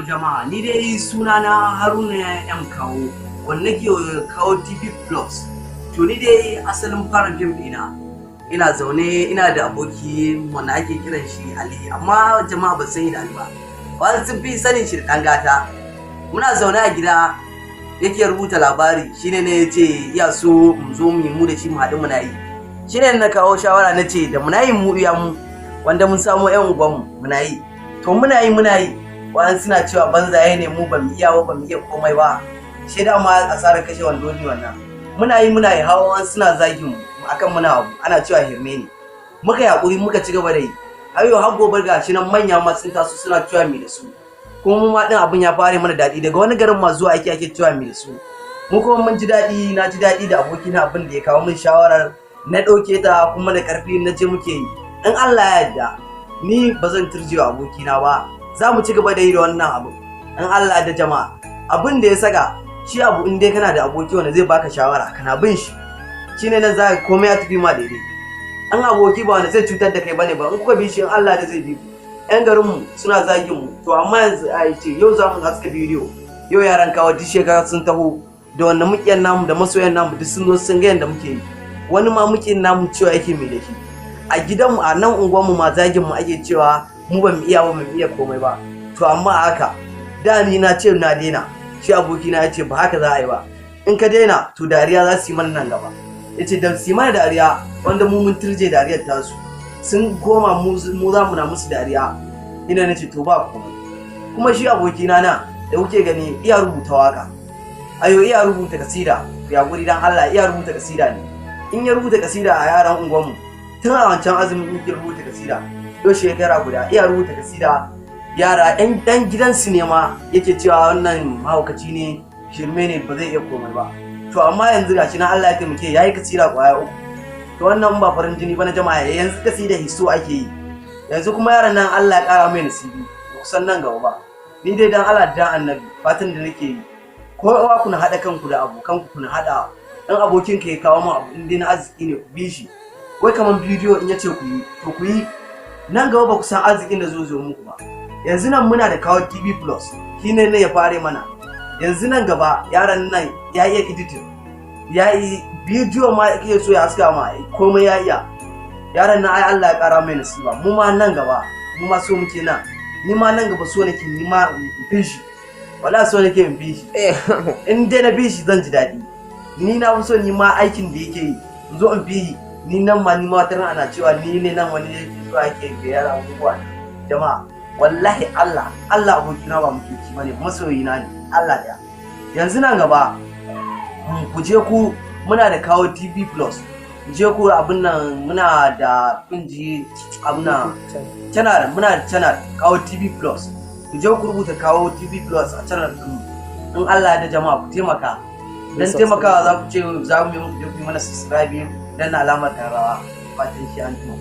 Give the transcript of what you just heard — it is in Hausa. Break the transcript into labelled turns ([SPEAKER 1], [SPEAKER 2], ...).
[SPEAKER 1] jama'a ni dai sunana Haruna M Kawo wanda ke Kawo TV Plus. To ni dai asalin fara game ɗina ina zaune ina da aboki wanda ake kiran shi Ali, amma jama'a ba san yi da Ali ba. Ba sun fi sanin shi da ɗan gata. Muna zaune a gida yake rubuta labari, shine ne yace iya so mu zo mu da shi mu haɗu muna yi. Shine na kawo shawara na ce da muna yi mu iya mu wanda mun samu ƴan uwanmu muna yi. To muna yi wani suna cewa banzaye ne mu ba mu iya komai ba. Shi da ma asarar kashe wando ne wannan. Muna yi hawa suna zagin mu akan muna abu ana cewa hirme ne. Muka yi hakuri muka ci gaba da yi. Har yau har gobe ga shi nan manya ma sun taso suna cewa mi da su. Kuma mu ma din abin ya fare mana daɗi, daga wani garin ma zuwa ake cewa mi da su. Mu kuma mun ji daɗi, na ji daɗi da abokina abin da ya kawo min shawarar na ɗauke ta kuma da ƙarfi na je muke yi. In Allah ya yarda ni ba zan turjewa abokina ba, za mu ci gaba da yi da wannan abu in Allah da jama'a. Abin da ya saka shi abu in dai kana da aboki wanda zai baka shawara kana bin shi, shine nan za ka komai ya tafi ma daidai. An aboki ba wanda zai cutar da kai bane ba, in kuka bi shi in Allah da zai bi ku. Yan garinmu suna zagin mu, to amma yanzu a ce yau za mu haska bidiyo, yau yaran Kawo duk shekara sun taho da wanda mukiyan namu da masoyan namu duk sun zo sun ga yanda muke yi. Wani ma mukiyan namu cewa yake mai da shi a gidanmu a nan unguwarmu ma zagin mu ake cewa mu ba mu iya komai ba. To amma haka da ni na ce na daina, shi abokina ya ce ba haka za a yi ba, in ka daina to dariya za su yi mana nan gaba. Ya ce da su yi mana dariya wanda mu mun turje dariyar tasu sun goma mu za mu na musu dariya. Ina na ce to ba komai. Kuma shi abokina na da kuke gani iya rubuta waka, ayo iya rubuta kasida, ya guri dan Allah iya rubuta kasida ne. In ya rubuta kasida a yaran unguwarmu tun a wancan azumin yake rubuta kasida, yau shekara guda iya rubuta kasida. Yara ɗan gidansu ne ma yake cewa wannan mahaukaci ne, shirme ne, ba zai iya komai ba. To amma yanzu gashi na Allah ya taimake yayi kasida kwaya uku. To wannan ba farin jini ba na jama'a, yanzu kasida hisso ake yi. Yanzu kuma yaran nan Allah ya kara mai nasibi, kusan nan gaba ba. Ni dai dan Allah da Annabi fatan da nake yi, kowa ku na haɗa kanku da abokanku ku na haɗa. Dan abokinka ya kawo mu abu in dai na arziki ne ku bi shi. Wai kaman bidiyo in yace ku yi to ku yi. Nan gaba ba ku san arzikin da zo muku ba. Yanzu nan muna da Kawo TV Plus, shi ne ya fare mana. Yanzu nan gaba yaran nan ya iya editing, ya yi bidiyo ma yake so ya haska ma komai ya iya. Yaran nan ai Allah ya kara mai nasiba. Mu ma nan gaba mu ma so muke nan, ni ma nan gaba so nake ni ma in bi shi. Wala so nake in bi shi. In dai na bi shi zan ji daɗi. Ni na fi so ni ma aikin da yake yi in zo in bi ni nan ma ni ma wata ana cewa ni ne nan wani yake zuwa yake ga yara abubuwa. Jama'a wallahi Allah abokina ba mutunci bane, masoyina ne Allah da. Yanzu nan gaba ku je ku muna da Kawo TV Plus, je ku abin nan muna da kunji abin nan channel, muna da channel Kawo TV Plus. Ku je ku rubuta Kawo TV Plus a channel din. In Allah da jama'a ku taimaka, dan taimakawa za ku ce za mu yi muku mana subscribe dan alamar karawa. Fatan shi an tuno.